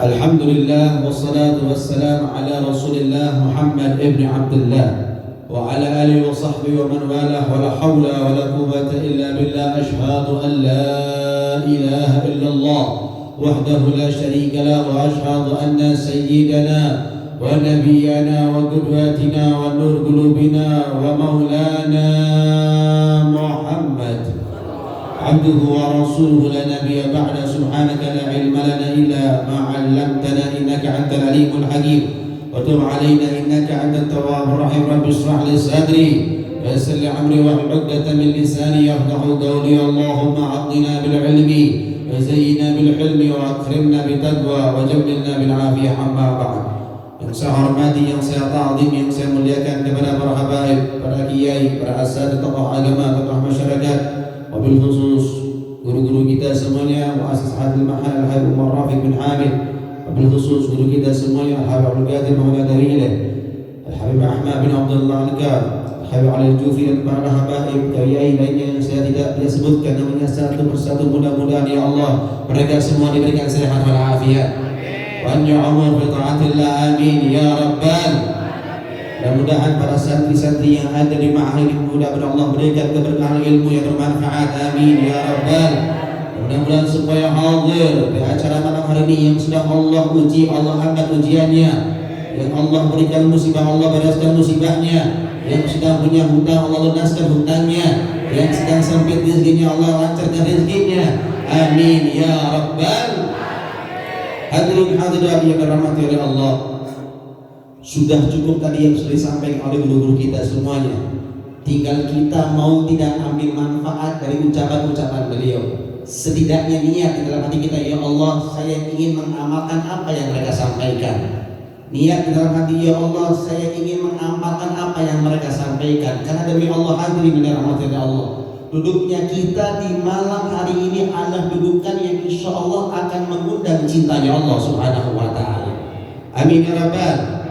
Alhamdulillah wassalatu wassalamu ala Rasulillah Muhammad ibn Abdullah wa ala alihi wa sahbihi wa man walah wa la hawla wa la quwwata illa billah ashhadu an la ilaha illallah wahdahu la sharika lah wa ashhadu anna sayyidana wa nabiyyana wa qudwatina wa nur qulubina wa maulana Muhammad abduhu wa rasuluhu la nabiyya ba'da subhanaka la ilma lana illa ma 'allamtana innaka antal alimul hakim wa tub 'alaina innaka antat tawwabur rahim rabbi ishrah li sadri wa yassir li amri wahlul 'uqdatam min lisani yafqahu qawli allahumma 'atina bil ilmi wa zayyina bil hilmi wa akrimna bit taqwa wa jammilna bil 'afiyah amma ba'd. Yang saya hormati, yang saya ta'zim, yang saya muliakan kepada para habaib, para kiai, para asatidz tokoh agama, tokoh masyarakat, wabil khusus guru-guru kita semuanya, muassis Hadil Mahal Al-Habib Umar Rafiq bin Hamid, wabil khusus guru kita semuanya Al-Habib Abdul Qadir Maulana Darileh, Al-Habib Ahmad bin Abdullah Al-Qad, Al-Habib Ali Al-Jufi, dan para habaib kiai lainnya yang saya tidak sebutkan namanya satu persatu. Mudah-mudahan ya Allah mereka semua diberikan sehat wal afiat wa an yu'amur fi ta'atillah, amin ya rabbal. Mudah-mudahan para santri-santri yang ada di ma'had ini mudah-mudahan Allah berikan keberkahan ilmu yang bermanfaat, amin ya rabbal. Mudah-mudahan supaya hadir di acara malam hari ini yang sedang Allah uji, Allah angkat ujiannya, yang Allah berikan musibah, Allah bereskan musibahnya, yang sedang punya hutang Allah lunaskan hutangnya, yang sedang sempit rezekinya Allah lancarkan rezekinya, amin ya rabbal. Hadirin hadirat yang dirahmati oleh Allah, sudah cukup tadi yang sudah disampaikan oleh guru-guru kita semuanya. Tinggal kita mau tidak ambil manfaat dari ucapan-ucapan beliau. Setidaknya niat di dalam hati kita, ya Allah saya ingin mengamalkan apa yang mereka sampaikan. Niat di dalam hati, ya Allah saya ingin mengamalkan apa yang mereka sampaikan. Karena demi Allah, hadirin yang dirahmati oleh Allah, duduknya kita di malam hari ini adalah dudukan yang insya Allah akan mengundang cintanya Allah Subhanahu wa ta'ala, amin ya rabbal.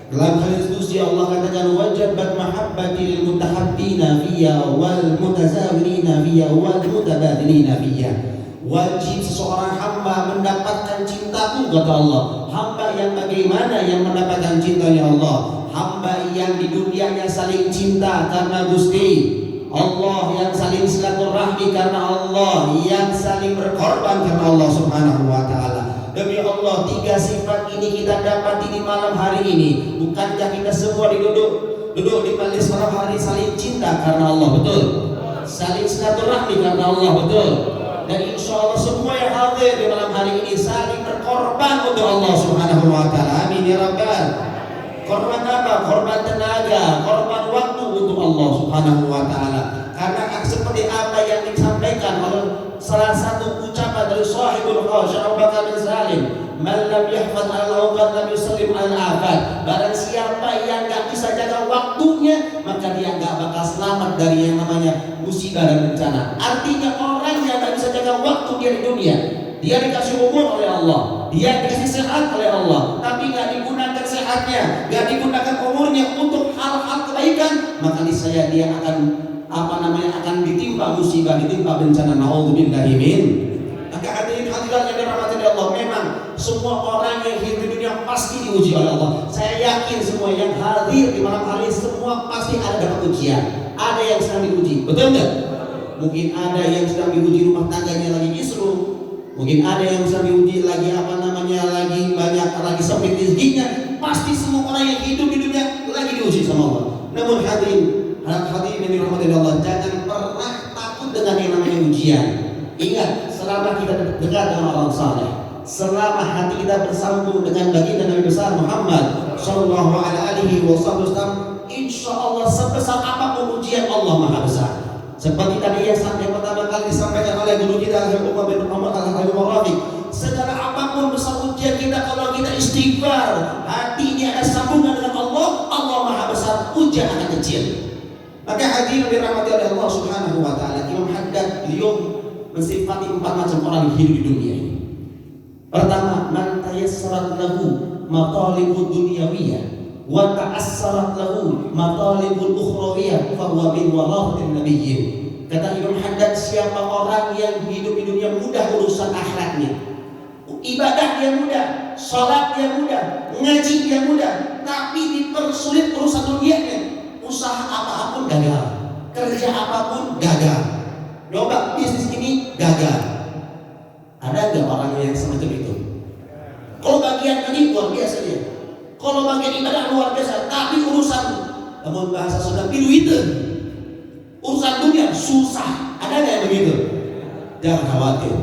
Dalam hadis qudsi Allah katakan, wajabat mahabbati lil mutahabbina fiyya wal mutazawirina fiyya wal mutabadilina fiyya. Wajib seseorang hamba mendapatkan cintaku, kata Allah. Hamba yang bagaimana yang mendapatkan cintanya Allah? Hamba yang di dunianya saling cinta karena Gusti Allah, yang saling silaturahmi karena Allah, yang saling berkorban karena Allah Subhanahu wa ta'ala. Demi Allah, tiga sifat ini kita dapati di malam hari ini. Bukankah kita semua duduk di majelis malam hari saling cinta karena Allah, betul? Saling silaturahmi karena Allah, betul? Dan insya Allah semua yang hadir di malam hari ini saling berkorban untuk Allah Subhanahu wa ta'ala, amin ya rabbal. Korban apa? Korban tenaga, korban waktu untuk Allah Subhanahu wa ta'ala. Karena seperti apa yang disampaikan oleh salah satu ucapan dari sahibul qaul Syekh Abu Bakar bin Salim, man lam yahfaz al-awqat lam yusallim al-afat. Barang siapa yang enggak bisa jaga waktunya, maka dia enggak bakal selamat dari yang namanya musibah dan bencana. Artinya orang yang enggak bisa jaga waktu dia di dunia, dia dikasih umur oleh Allah, dia dikasih sehat oleh Allah, tapi enggak digunakan sehatnya, enggak digunakan umurnya untuk hal-hal kebaikan, maka niscaya dia akan akan ditimpa musibah, ditimpa bencana, naudzubillahi min. Maka hadirin hadirat yang dirahmati Allah, memang semua orang yang hidup di dunia pasti diuji oleh Allah. Saya yakin semua yang hadir di malam hari semua pasti ada dapat ujian, ada yang sedang diuji, betul enggak? Mungkin ada yang sedang diuji rumah tangganya lagi kisruh, mungkin ada yang sedang diuji lagi lagi sempit rezekinya. Pasti semua orang yang hidup di dunia lagi diuji sama Allah. Namun hadirin yang dirahmati Allah, jangan pernah takut dengan yang namanya ujian. Ingat, selama kita dekat dengan orang saleh, selama hati kita bersambung dengan baginda Nabi besar Muhammad sallallahu alaihi wasallam, insya Allah sebesar apapun ujian Allah maha besar. Seperti tadi yang pertama kali disampaikan oleh guru kita Al-Habib Umar bin Al-Habib Umar Rafiq, segala apapun besar ujian kita, kalau kita istighfar, hatinya ada sambungan dengan Allah, Allah maha besar, ujian akan kecil. Maka hadirin dirahmati oleh Allah Subhanahu wa ta'ala, Imam Haddad beliau mensifati 4 macam orang yang hidup di dunia ini. Pertama, man tayassarat lahu matalibud dunyawiyah wa ta'assarat lahu matalibul ukhrawiyah fa huwa min warathil nabiyyin. Kata Imam Haddad, siapa orang yang hidup di dunia mudah urusan akhiratnya, ibadah dia mudah, sholat dia mudah, ngaji dia mudah, tapi dipersulit urusan dunianya. Usaha apapun gagal, kerja apapun gagal, coba bisnis ini gagal. Ada nggak orang yang semacam itu? Kalau bagian ini luar biasa dia, kalau bagian ibadah luar biasa, tapi urusan namun bahasa sudah piluiten, urusan dunia susah. Ada nggak yang begitu? Jangan khawatir.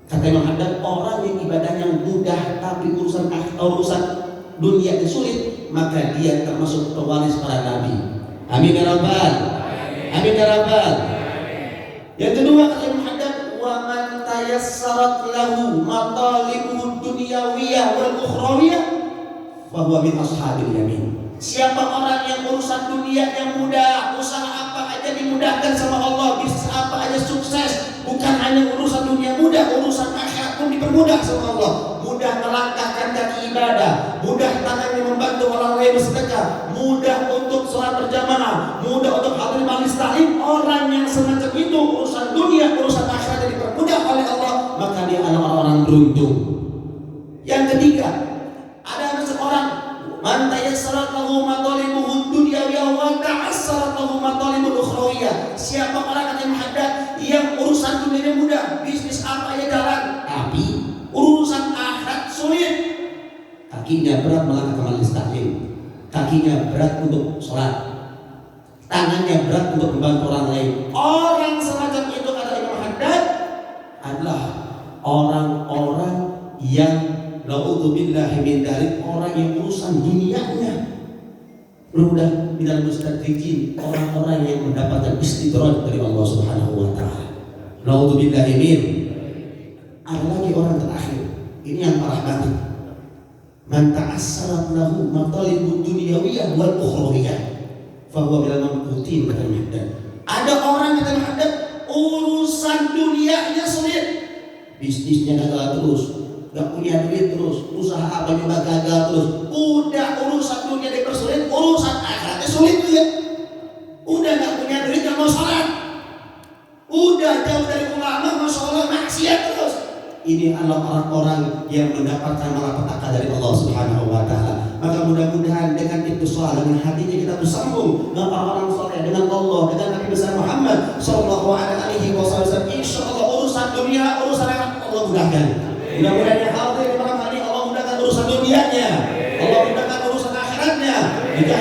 Kata Imam Haddad, orang yang ibadahnya mudah tapi urusan dunia yang sulit, maka dia termasuk pewaris para nabi. Amin ya rabbal. Amin ya rabbal. Yang kedua kata Imam Haddad, wa man tayassarat lahu matalibuhu dunyawiyah wal ukhrawiyah fa huwa min ashabil yamin. Siapa orang yang urusan dunia yang mudah, usaha apa aja dimudahkan sama Allah, bisnis apa aja sukses, bukan hanya urusan dunia mudah, urusan akhirat pun dipermudah sama Allah. Mudah melangkahkan kaki ibadah, mudah tangannya membantu orang lain bersedekah, mudah untuk sholat berjamaah, mudah untuk hadir majelis taklim. Orang yang semacam itu urusan dunia, urusan akhirat yang dipermudah oleh Allah, maka dia adalah orang beruntung. Yang ketiga, ada seseorang man tayassarat lahu matalibuhu dunyawiyah wa ta'assarat lahu matalibul ukhrawiyah. Siapa orang kata Imam Haddad yang urusan dunia mudah, bisnis apa ya jalan, tapi urusan akhirat sulit. Kakinya berat melangkah ke majelis taklim, kakinya berat untuk sholat, tangannya berat untuk membantu orang lain. Orang semacam itu kata Imam Haddad adalah orang-orang yang naudzubillahi min dzalik, orang yang urusan dunianya mudah minal mustadrikin, orang-orang yang mendapatkan istidraj dari Allah Subhanahu wa taala. Naudzubillahi min. Ada lagi orang terakhir, ini yang parah banget. Man ta'assarat lahu matalibud dunyawiyah wal ukhrawiyah fa huwa minal mamqutin kata Haddad. Ada orang kata Haddad urusan dunianya sulit, bisnisnya gagal terus, gak punya duit terus, usaha apa juga gagal terus. Udah urusan dunia dipersulit, urusan akhiratnya sulit tuh ya. Udah gak punya duit, gak mau sholat, udah jauh dari ulama, masya Allah maksiat terus. Ini adalah orang-orang yang mendapatkan malapetaka dari Allah Subhanahu wa taala. Maka mudah-mudahan dengan itu soal, dengan hatinya kita bersambung dengan orang-orang saleh, dengan Allah, dengan Nabi besar Muhammad sallallahu alaihi wasallam. Insyaallah urusan dunia, urusan akhirat Allah mudahkan. Mudah-mudahan yang hadir di malam hari Allah mudahkan urusan dunianya, Allah mudahkan urusan akhiratnya. Jika